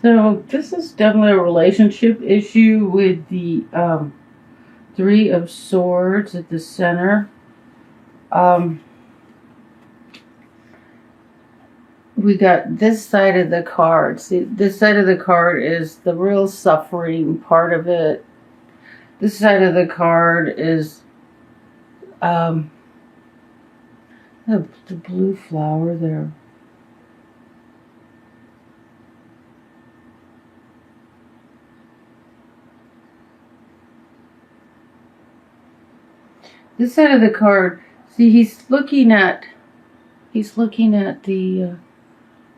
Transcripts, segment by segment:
So this is definitely a relationship issue with the Three of Swords at the center. We got this side of the card. See, this side of the card is the real suffering part of it. This side of the card is the blue flower there. This side of the card, see, he's looking at the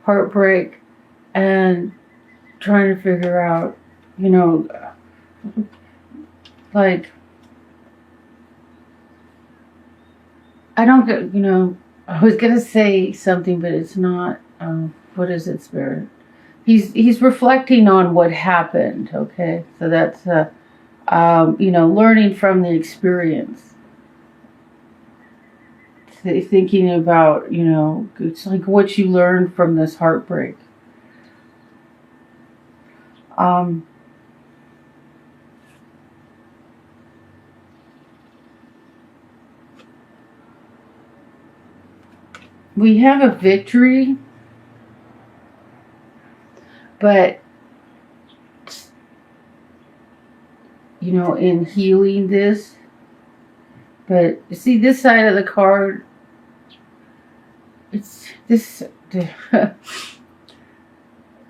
heartbreak and trying to figure out, like, I don't get, I was gonna say something, but it's not. What is it, Spirit? He's reflecting on what happened. Okay, so that's learning from the experience. Thinking about, it's like what you learned from this heartbreak. We have a victory, but, in healing this, but see this side of the card, it's this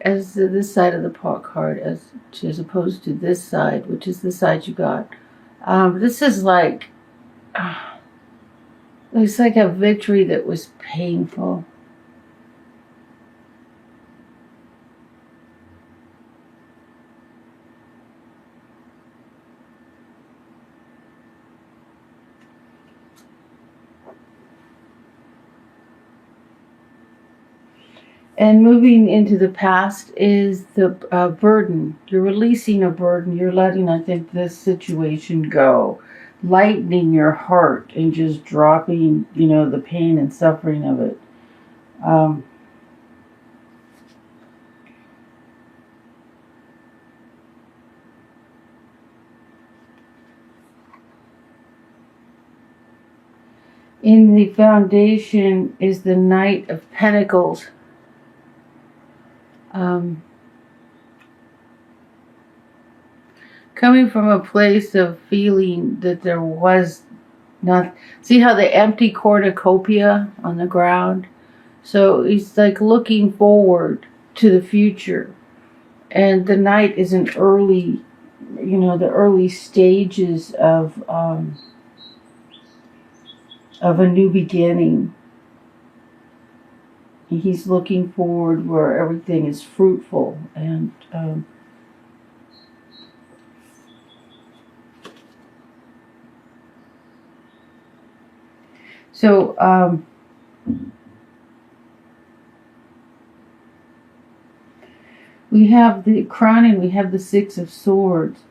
as this side of the pot card as opposed to this side, which is the side you got. This is like it's like a victory that was painful. And moving into the past is the burden. You're releasing a burden. You're letting, I think, this situation go. Lightening your heart and just dropping, the pain and suffering of it. In the foundation is the Knight of Pentacles. Coming from a place of feeling that there was not. See how the empty cornucopia on the ground? So he's like looking forward to the future. And the Knight is an early, the early stages of a new beginning. He's looking forward where everything is fruitful and so we have the crowning, we have the Six of Swords,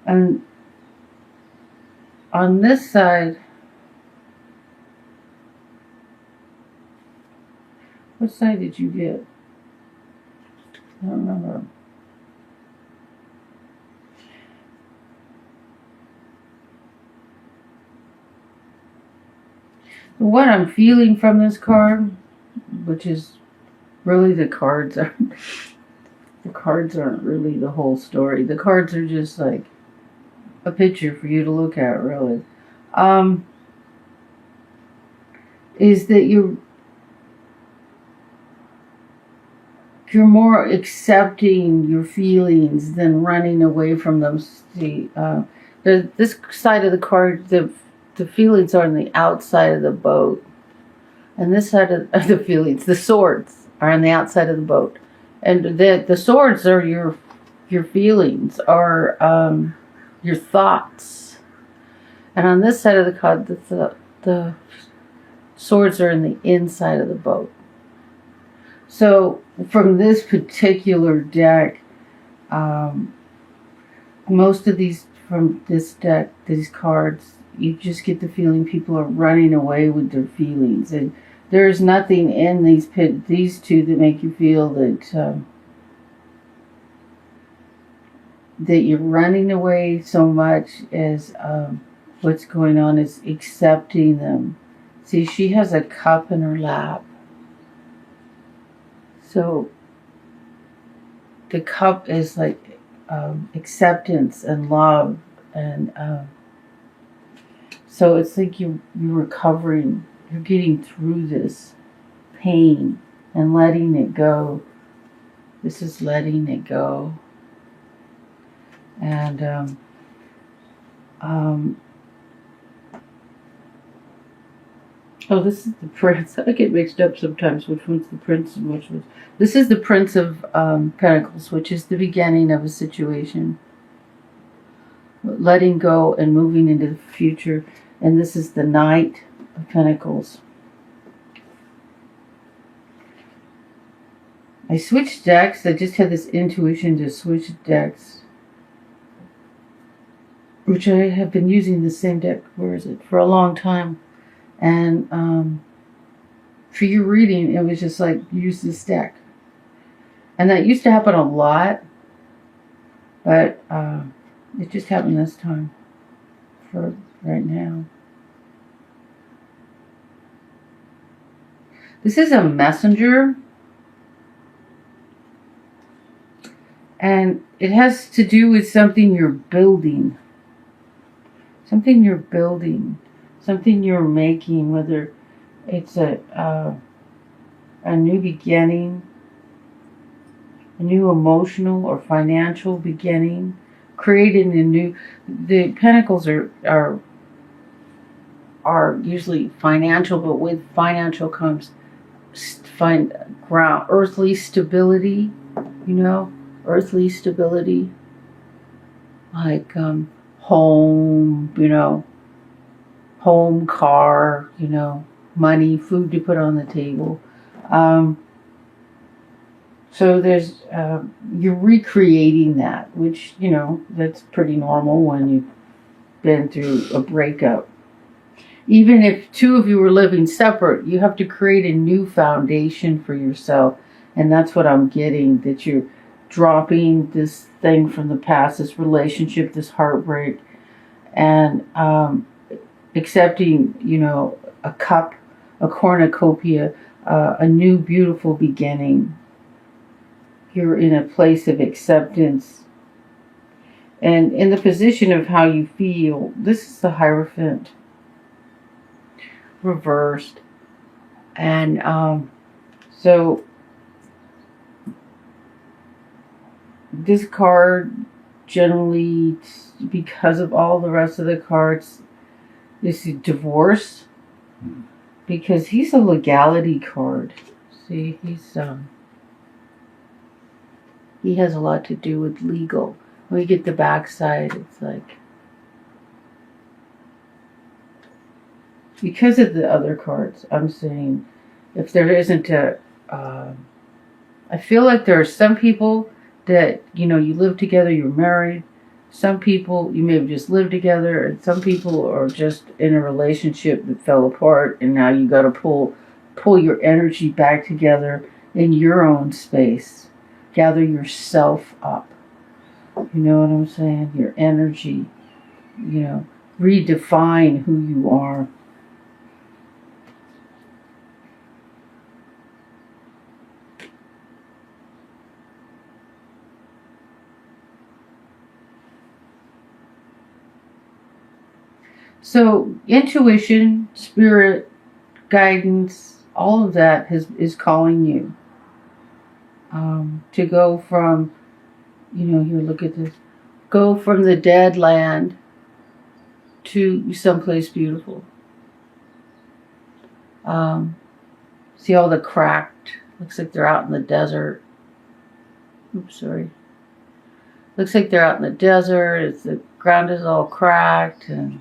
and on this side, what side did you get? I don't remember. What I'm feeling from this card, which is really the cards aren't really the whole story. The cards are just like a picture for you to look at, really. Is that you're more accepting your feelings than running away from them. See, this side of the card, the feelings are on the outside of the boat, and this side of the feelings, the swords, are on the outside of the boat, and the swords are your feelings, are your thoughts, and on this side of the card, the swords are in the inside of the boat. So from this particular deck, most of these from this deck, these cards, you just get the feeling people are running away with their feelings, and there's nothing in these two that make you feel that that you're running away so much as what's going on is accepting them. See, she has a cup in her lap. So the cup is like acceptance and love, and so it's like you're recovering, you're getting through this pain and letting it go. This is letting it go. And oh, this is the Prince. I get mixed up sometimes which one's the Prince and which one's... This is the Prince of Pentacles, which is the beginning of a situation. Letting go and moving into the future. And this is the Knight of Pentacles. I switched decks. I just had this intuition to switch decks, which I have been using the same deck, where is it, for a long time. And for your reading, it was just like, use this deck. And that used to happen a lot, but it just happened this time for right now. This is a messenger. And it has to do with something you're building. Something you're building. Something you're making, whether it's a new beginning, a new emotional or financial beginning, creating a new... The pentacles are usually financial, but with financial comes ground, earthly stability, you know, earthly stability, like home, you know, home, car, you know, money, food to put on the table. So there's, you're recreating that, which, you know, that's pretty normal when you've been through a breakup. Even if two of you were living separate, you have to create a new foundation for yourself. And that's what I'm getting, that you're dropping this thing from the past, this relationship, this heartbreak, and accepting, you know, a cup, a cornucopia, a new beautiful beginning. You're in a place of acceptance. And in the position of how you feel, this is the Hierophant reversed. And so this card generally, because of all the rest of the cards, is divorce, because he's a legality card. See, he has a lot to do with legal. When you get the backside, it's like, because of the other cards, I'm saying, if there isn't I feel like there are some people that, you know, you live together, you're married. Some people, you may have just lived together, and some people are just in a relationship that fell apart, and now you got to pull your energy back together in your own space. Gather yourself up. You know what I'm saying? Your energy, you know, redefine who you are. So intuition, spirit, guidance, all of that is calling you to go from, you know, here, look at this, go from the dead land to someplace beautiful. See all the cracked, looks like they're out in the desert. Oops, sorry. Looks like they're out in the desert. The ground is all cracked, and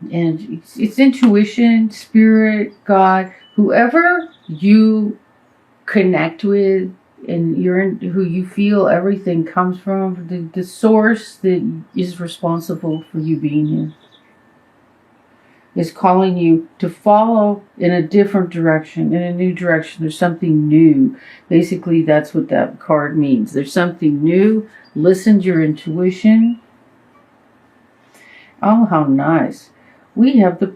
it's intuition, spirit, God, whoever you connect with, and who you feel everything comes from, the source that is responsible for you being here. is calling you to follow in a different direction, in a new direction. There's something new. Basically, that's what that card means. There's something new. Listen to your intuition. Oh, how nice. We have the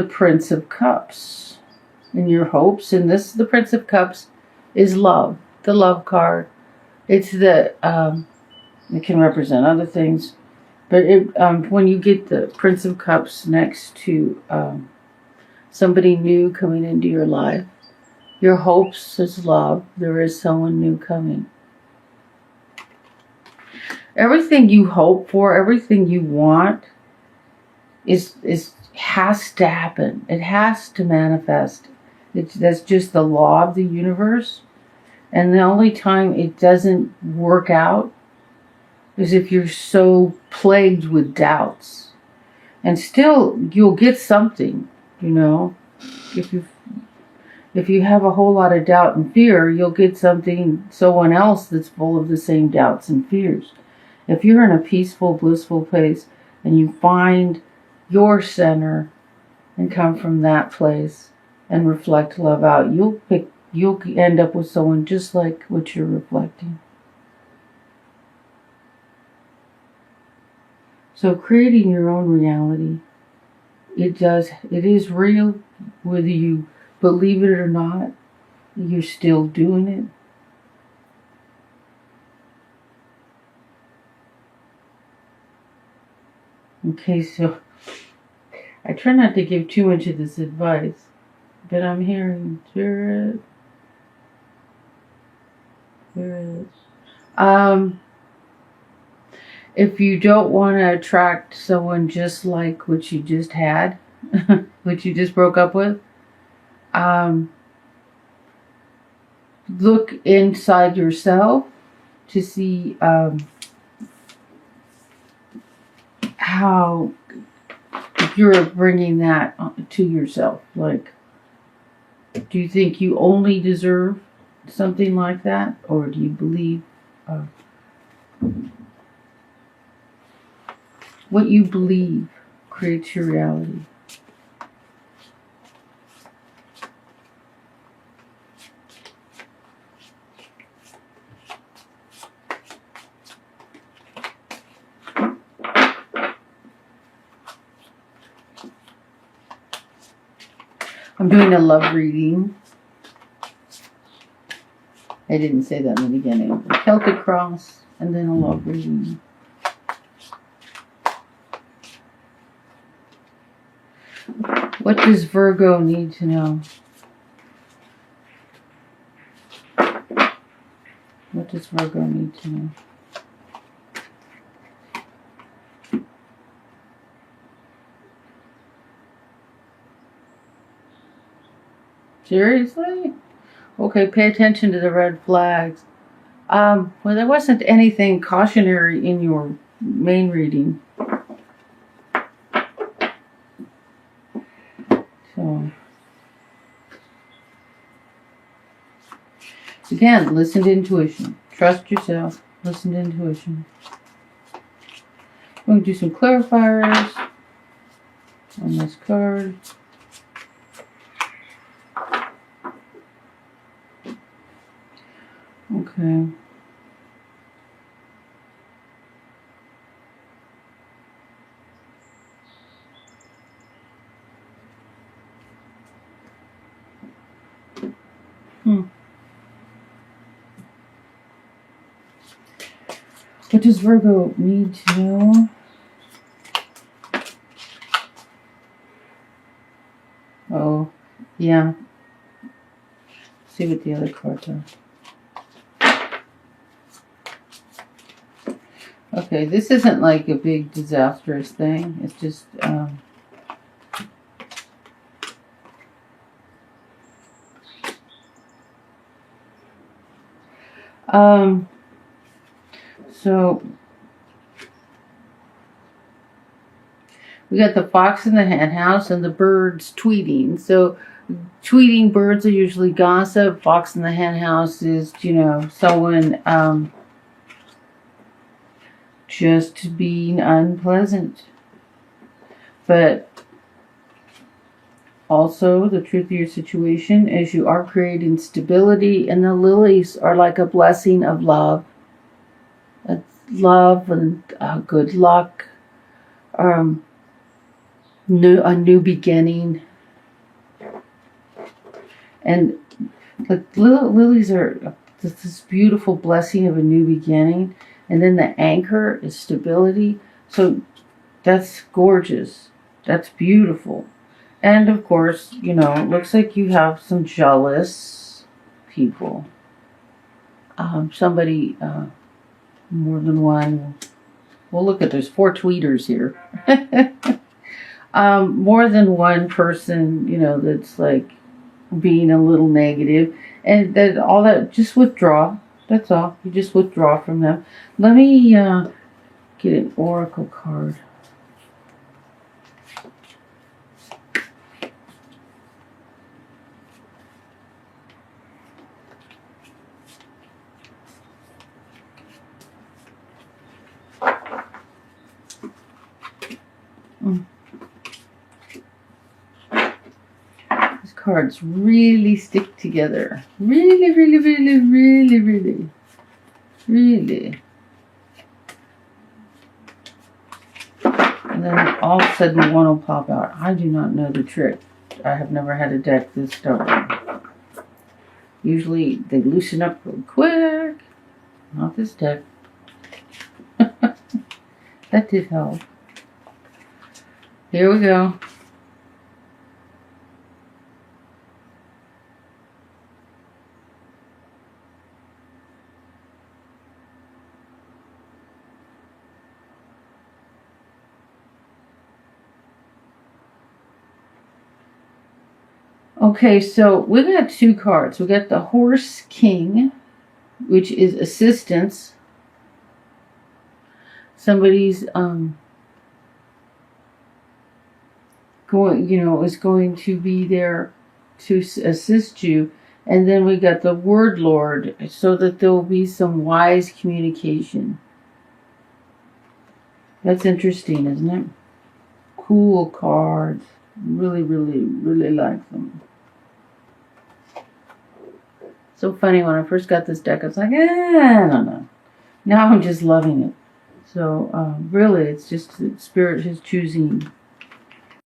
Prince of Cups in your hopes, and the Prince of Cups is love, the love card. It's it can represent other things, but when you get the Prince of Cups next to somebody new coming into your life, your hopes is love. There is someone new coming. Everything you hope for, everything you want, has to happen. It has to manifest. That's just the law of the universe. And the only time it doesn't work out is if you're so plagued with doubts. And still, you'll get something, If you have a whole lot of doubt and fear, you'll get someone else that's full of the same doubts and fears. If you're in a peaceful, blissful place and you find your center and come from that place and reflect love out, you'll end up with someone just like what you're reflecting. So creating your own reality, it is real, whether you believe it or not, you're still doing it. Okay, so I try not to give too much of this advice, but I'm hearing Spirit. If you don't want to attract someone just like what you just had, what you just broke up with, look inside yourself to see how you're bringing that to yourself. Like, do you think you only deserve something like that, or do you believe what you believe creates your reality? I'm doing a love reading. I didn't say that in the beginning. A Celtic cross and then a love reading. What does Virgo need to know? What does Virgo need to know? Seriously? Okay, pay attention to the red flags. Well, there wasn't anything cautionary in your main reading. So, again, listen to intuition. Trust yourself. Listen to intuition. I'm going to do some clarifiers on this card. Okay. What does Virgo need to know? Oh, yeah. See what the other cards are. Okay, this isn't like a big disastrous thing. It's just so we got the fox in the hen house and the birds tweeting. So tweeting birds are usually gossip. Fox in the hen house is, someone just being unpleasant. But also, the truth of your situation is you are creating stability, and the lilies are like a blessing of love. It's love and good luck, a new beginning. And the lilies are this beautiful blessing of a new beginning. And then the anchor is stability. So that's gorgeous. That's beautiful. And of course, you know, it looks like you have some jealous people. Somebody, more than one. Well, look at, there's 4 tweeters here. More than one person, you know, that's like being a little negative. And that all that, just withdraw. That's all. You just withdraw from them. Let me get an oracle card. These cards really stick together. Really, really, really, really, really, really. And then all of a sudden one will pop out. I do not know the trick. I have never had a deck this stubborn. Usually they loosen up real quick. Not this deck. That did help. Here we go. Okay, so we got 2 cards. We got the Horse King, which is assistance. Somebody's is going to be there to assist you. And then we got the Word Lord, so that there will be some wise communication. That's interesting, isn't it? Cool cards. Really, really, really like them. So funny, when I first got this deck, I was like, I don't know. Now I'm just loving it. So really, it's just that Spirit is choosing